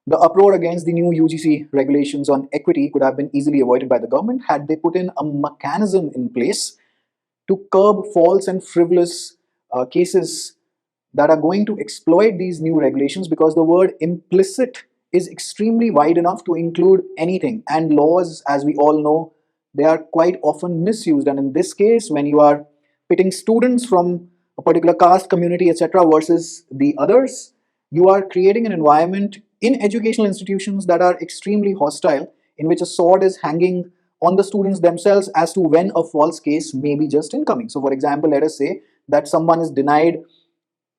The uproar against the new UGC regulations on equity could have been easily avoided by the government had they put in a mechanism in place to curb false and frivolous cases that are going to exploit these new regulations, because the word implicit is extremely wide enough to include anything, and laws, as we all know, they are quite often misused. And in this case, when you are pitting students from a particular caste, community, etc., versus the others, you are creating an environment in educational institutions that are extremely hostile, in which a sword is hanging on the students themselves as to when a false case may be just incoming. So, for example, let us say that someone is denied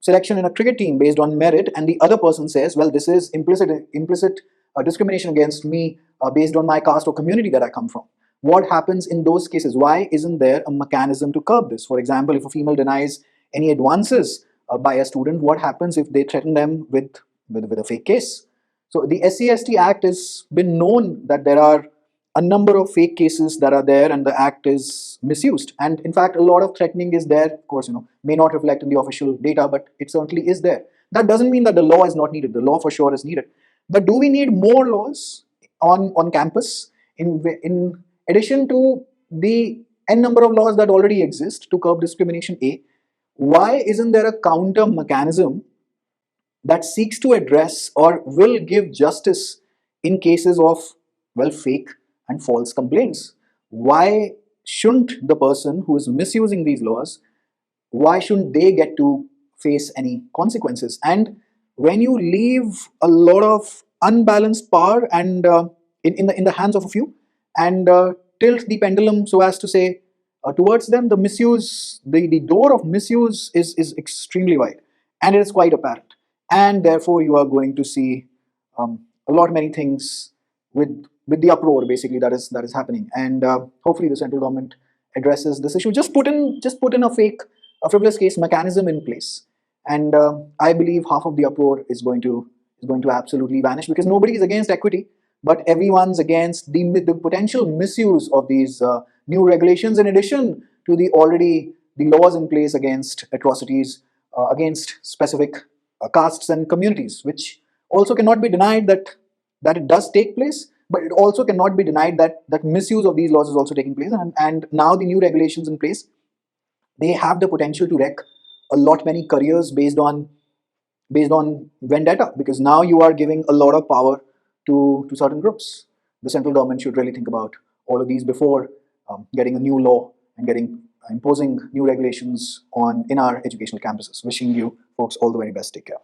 selection in a cricket team based on merit, and the other person says, well, this is implicit discrimination against me based on my caste or community that I come from. What happens in those cases? Why isn't there a mechanism to curb this? For example, if a female denies any advances by a student, what happens if they threaten them with a fake case? So the SC/ST Act has been known that there are a number of fake cases that are there, and the act is misused. And in fact, a lot of threatening is there. Of course, may not reflect in the official data, but it certainly is there. That doesn't mean that the law is not needed. The law for sure is needed. But do we need more laws on campus in addition to the n number of laws that already exist to curb discrimination? Why isn't there a counter mechanism that seeks to address or will give justice in cases of, well, fake and false complaints? Why shouldn't the person who is misusing these laws, why shouldn't they get to face any consequences? And when you leave a lot of unbalanced power and in the hands of a few, and tilt the pendulum so as to say towards them, the misuse, the door of misuse is extremely wide, and it is quite apparent. And therefore, you are going to see a lot many things with the uproar basically that is happening. And hopefully, the central government addresses this issue. Just put in a frivolous case mechanism in place, and I believe half of the uproar is going to absolutely vanish, because nobody is against equity, but everyone's against the potential misuse of these new regulations, in addition to the laws in place against atrocities against specific castes and communities, which also cannot be denied that it does take place, but it also cannot be denied that misuse of these laws is also taking place. And now the new regulations in place, they have the potential to wreck a lot many careers based on vendetta, because now you are giving a lot of power to certain groups. The central government should really think about all of these before getting a new law and imposing new regulations in our educational campuses. Wishing you folks all the very best. Take care.